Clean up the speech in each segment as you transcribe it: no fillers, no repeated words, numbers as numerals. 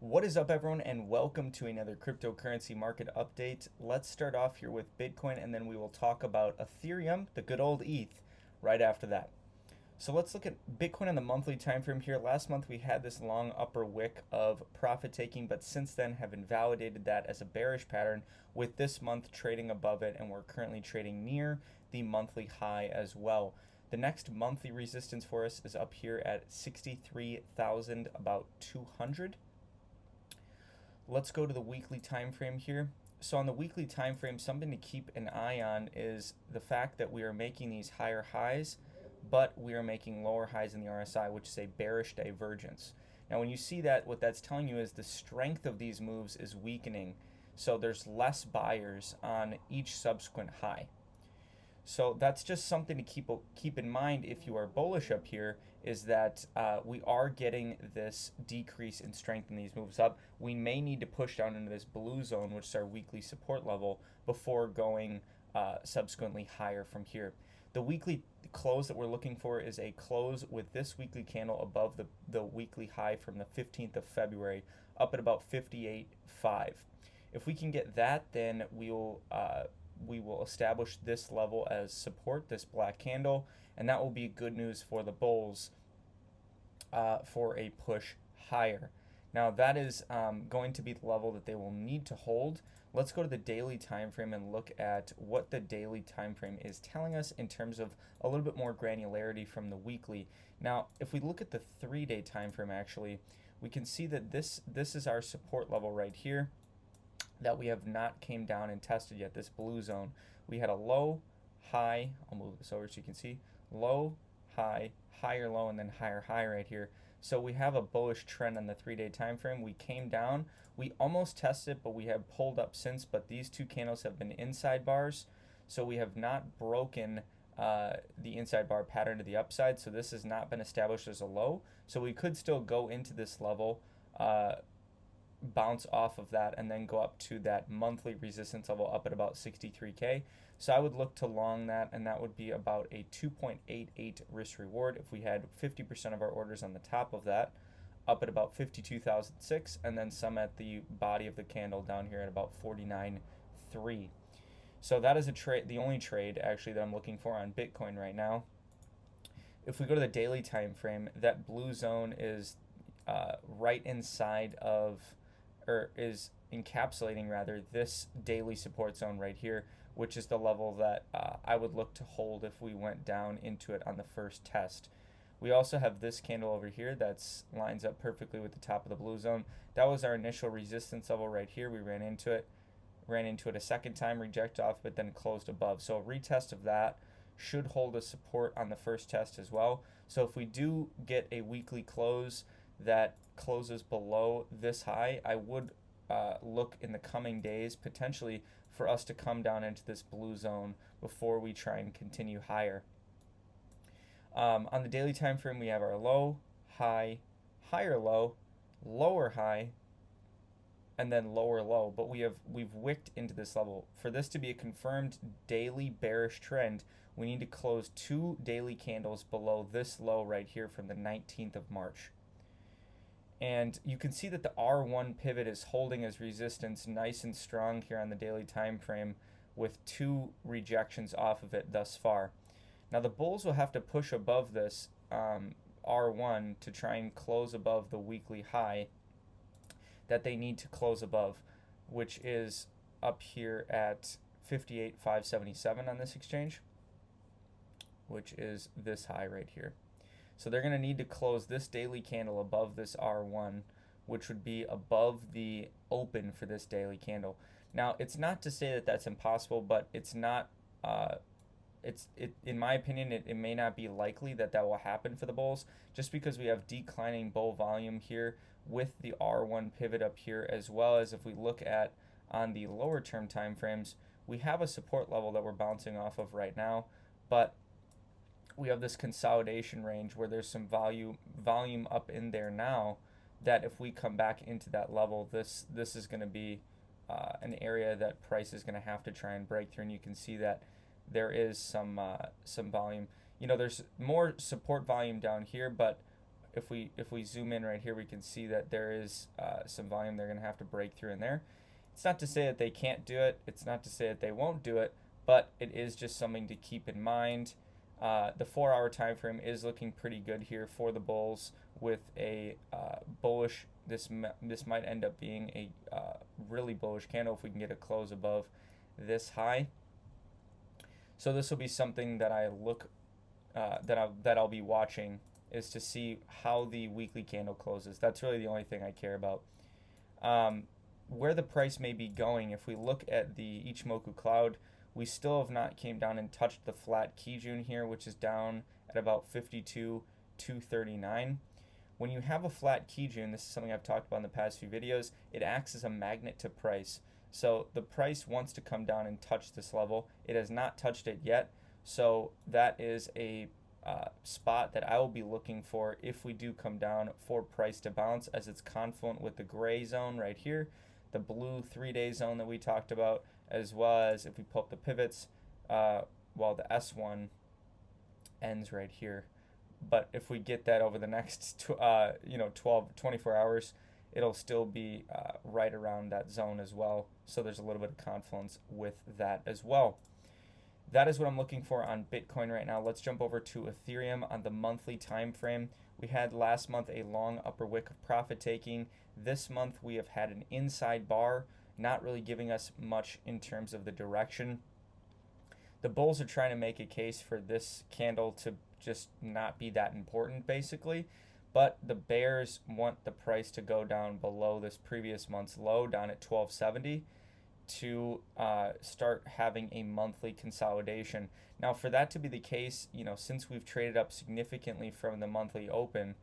What is up, everyone, and welcome to another cryptocurrency market update. Let's start off here with Bitcoin, and then we will talk about Ethereum, the good old ETH, right after that. So let's look at Bitcoin on the monthly time frame here. Last month we had this long upper wick of profit taking, but since then have invalidated that as a bearish pattern, with this month trading above it, and we're currently trading near the monthly high as well. The next monthly resistance for us is up here at 63,000, about 200. Let's go to the weekly time frame here. So on the weekly time frame, something to keep an eye on is the fact that we are making these higher highs, but we are making lower highs in the RSI, which is a bearish divergence. Now, when you see that, what that's telling you is the strength of these moves is weakening. So there's less buyers on each subsequent high. So that's just something to keep in mind if you are bullish up here, is that we are getting this decrease in strength in these moves up. We may need to push down into this blue zone, which is our weekly support level, before going subsequently higher from here. The weekly close that we're looking for is a close with this weekly candle above the weekly high from the 15th of February, up at about 58.5. If we can get that, then we will establish this level as support, this black candle, and that will be good news for the bulls for a push higher. Now that is going to be the level that they will need to hold. Let's go to the daily time frame and look at what the daily time frame is telling us in terms of a little bit more granularity from the weekly. Now, if we look at the 3-day time frame, actually, we can see that this is our support level right here that we have not came down and tested yet, this blue zone. We had a low, high, I'll move this over so you can see, low, high, higher low, and then higher high right here. So we have a bullish trend on the 3-day time frame. We came down, we almost tested, but we have pulled up since, but these two candles have been inside bars, so we have not broken the inside bar pattern to the upside, so this has not been established as a low. So we could still go into this level, bounce off of that, and then go up to that monthly resistance level up at about 63K. So I would look to long that, and that would be about a 2.88 risk reward if we had 50% of our orders on the top of that, up at about 52,006, and then some at the body of the candle down here at about 49.3. So that is a trade, the only trade actually that I'm looking for on Bitcoin right now. If we go to the daily time frame, that blue zone is right inside of, or is encapsulating rather, this daily support zone right here, which is the level that I would look to hold if we went down into it on the first test. We also have this candle over here that lines up perfectly with the top of the blue zone. That was our initial resistance level right here. We ran into it a second time, reject off, but then closed above. So a retest of that should hold a support on the first test as well. So if we do get a weekly close that closes below this high, I would look in the coming days potentially for us to come down into this blue zone before we try and continue higher. On the daily time frame, we have our low, high, higher low, lower high, and then lower low, but we've wicked into this level. For this to be a confirmed daily bearish trend, we need to close 2 daily candles below this low right here from the 19th of March. And you can see that the R1 pivot is holding as resistance nice and strong here on the daily time frame, with 2 rejections off of it thus far. Now the bulls will have to push above this R1 to try and close above the weekly high that they need to close above, which is up here at 58,577 on this exchange, which is this high right here. So they're going to need to close this daily candle above this R1, which would be above the open for this daily candle. Now, it's not to say that that's impossible, but it's not, in my opinion, it may not be likely that that will happen for the bulls, just because we have declining bull volume here with the R1 pivot up here, as well as if we look at on the lower term time frames, we have a support level that we're bouncing off of right now, but we have this consolidation range where there's some volume up in there now, that if we come back into that level, this is going to be an area that price is going to have to try and break through. And you can see that there is some volume. There's more support volume down here, but if we zoom in right here, we can see that there is some volume they're going to have to break through in there. It's not to say that they can't do it. It's not to say that they won't do it, but it is just something to keep in mind. The 4-hour time frame is looking pretty good here for the bulls with a bullish. This might end up being a really bullish candle if we can get a close above this high. So this will be something that I look that I'll be watching, is to see how the weekly candle closes. That's really the only thing I care about. Where the price may be going, if we look at the Ichimoku cloud, we still have not came down and touched the flat Kijun here, which is down at about 52,239. When you have a flat Kijun, this is something I've talked about in the past few videos, it acts as a magnet to price. So the price wants to come down and touch this level. It has not touched it yet. So that is a spot that I will be looking for if we do come down for price to bounce, as it's confluent with the gray zone right here, the blue 3-day zone that we talked about, as well as if we pull up the pivots, well, the S1 ends right here. But if we get that over the next 12, 24 hours, it'll still be right around that zone as well. So there's a little bit of confluence with that as well. That is what I'm looking for on Bitcoin right now. Let's jump over to Ethereum on the monthly time frame. We had last month a long upper wick of profit taking. This month we have had an inside bar, not really giving us much in terms of the direction. The bulls are trying to make a case for this candle to just not be that important, basically. But the bears want the price to go down below this previous month's low, down at 1270, to start having a monthly consolidation. Now, for that to be the case, since we've traded up significantly from the monthly open,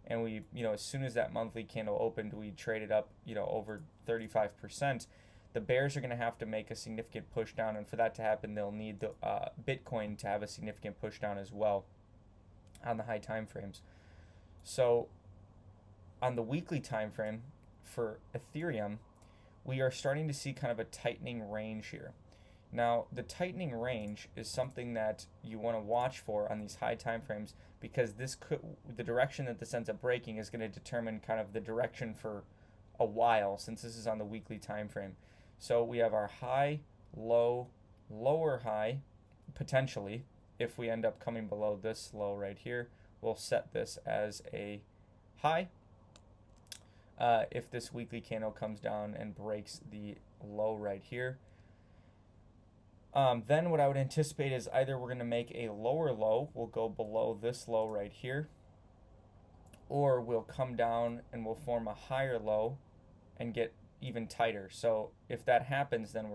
and we, as soon as that monthly candle opened, we traded up, over 35%. The bears are going to have to make a significant push down, and for that to happen, they'll need the Bitcoin to have a significant push down as well on the high time frames. So on the weekly time frame for Ethereum, we are starting to see kind of a tightening range here. Now, the tightening range is something that you want to watch for on these high time frames, because the direction that this ends up breaking is going to determine kind of the direction for a while, since this is on the weekly time frame. So we have our high, low, lower high, potentially. If we end up coming below this low right here, we'll set this as a high. If this weekly candle comes down and breaks the low right here, then what I would anticipate is either we're going to make a lower low, we'll go below this low right here, or we'll come down and we'll form a higher low and get even tighter. So if that happens, then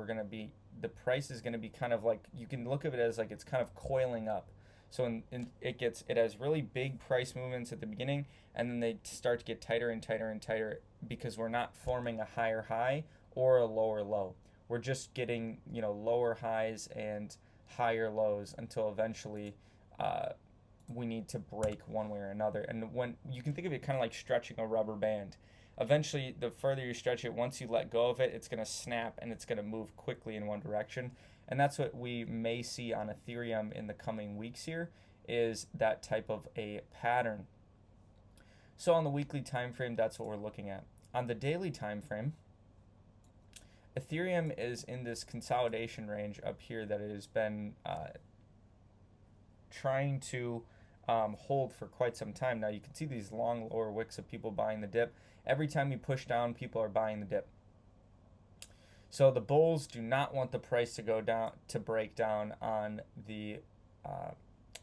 the price is going to be kind of like, you can look at it as like it's kind of coiling up. So it has really big price movements at the beginning, and then they start to get tighter and tighter and tighter, because we're not forming a higher high or a lower low. We're just getting lower highs and higher lows until eventually we need to break one way or another. And when you can think of it kind of like stretching a rubber band. Eventually, the further you stretch it, once you let go of it, it's going to snap and it's going to move quickly in one direction. And that's what we may see on Ethereum in the coming weeks here, is that type of a pattern. So on the weekly time frame, that's what we're looking at. On the daily time frame, Ethereum is in this consolidation range up here that it has been trying to hold for quite some time now. You can see these long lower wicks of people buying the dip. Every time we push down, people are buying the dip. So the bulls do not want the price to go down, to break down on the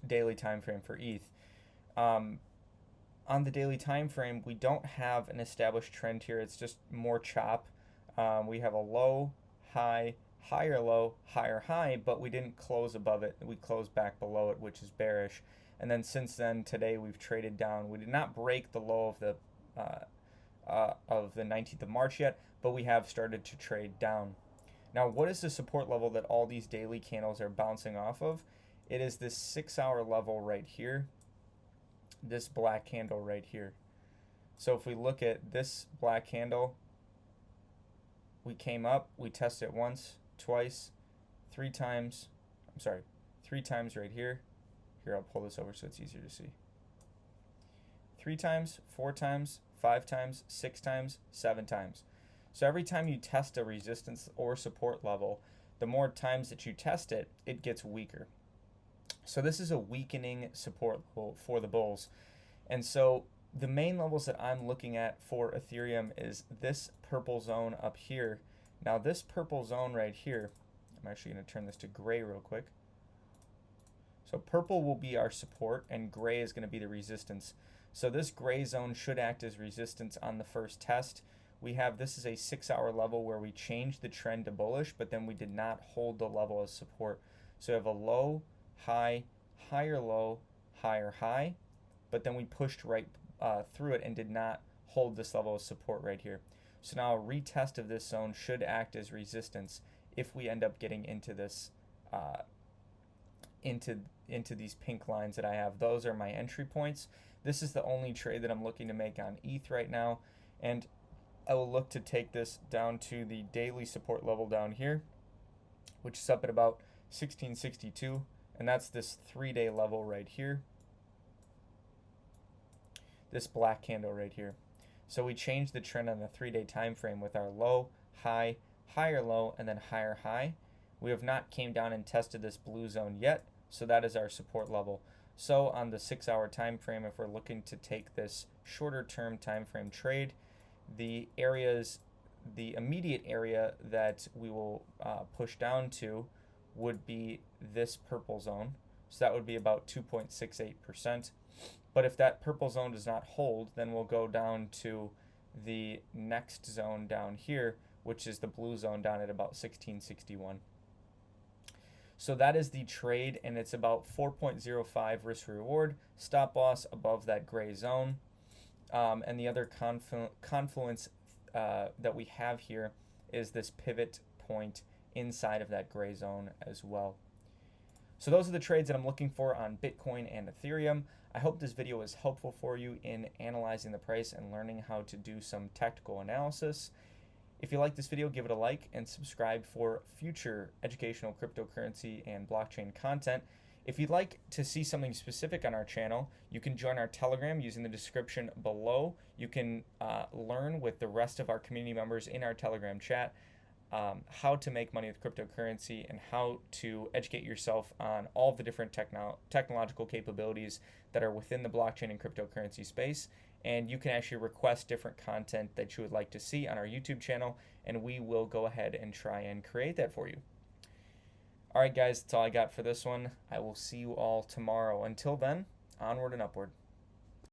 daily time frame for ETH. On the daily time frame, we don't have an established trend here. It's just more chop. We have a low, high, higher low, higher high, but we didn't close above it. We closed back below it, which is bearish. And then since then, today we've traded down. We did not break the low of the 19th of March yet, but we have started to trade down. Now, what is the support level that all these daily candles are bouncing off of? It is this 6-hour level right here, this black candle right here. So if we look at this black candle, we came up, we tested it once, twice, 3 times. 3 times right here. Here, I'll pull this over so it's easier to see. 3 times, 4 times, 5 times, 6 times, 7 times. So every time you test a resistance or support level, the more times that you test it, it gets weaker. So this is a weakening support level for the bulls. And so the main levels that I'm looking at for Ethereum is this purple zone up here. Now this purple zone right here, I'm actually going to turn this to gray real quick. So purple will be our support and gray is going to be the resistance. So this gray zone should act as resistance on the first test. We have, this is a 6-hour level where we changed the trend to bullish, but then we did not hold the level as support. So we have a low, high, higher low, higher high, but then we pushed right through it and did not hold this level of support right here. So now a retest of this zone should act as resistance if we end up getting into this into these pink lines that I have. Those are my entry points. This is the only trade that I'm looking to make on ETH right now, and I will look to take this down to the daily support level down here, which is up at about 1662, and that's this 3-day level right here, this black candle right here. So we changed the trend on the 3-day time frame with our low, high, higher low, and then higher high. We have not came down and tested this blue zone yet, so that is our support level. So on the 6-hour time frame, if we're looking to take this shorter term time frame trade, the immediate area that we will push down to would be this purple zone. So that would be about 2.68%. But if that purple zone does not hold, then we'll go down to the next zone down here, which is the blue zone down at about 1661. So that is the trade, and it's about 4.05 risk reward, stop loss above that gray zone. And the other confluence that we have here is this pivot point inside of that gray zone as well. So those are the trades that I'm looking for on Bitcoin and Ethereum. I hope this video was helpful for you in analyzing the price and learning how to do some tactical analysis. If you like this video, give it a like and subscribe for future educational cryptocurrency and blockchain content. If you'd like to see something specific on our channel, you can join our Telegram using the description below. You can learn with the rest of our community members in our Telegram chat how to make money with cryptocurrency and how to educate yourself on all of the different technological capabilities that are within the blockchain and cryptocurrency space. And you can actually request different content that you would like to see on our YouTube channel, and we will go ahead and try and create that for you. All right, guys, that's all I got for this one. I will see you all tomorrow. Until then, onward and upward.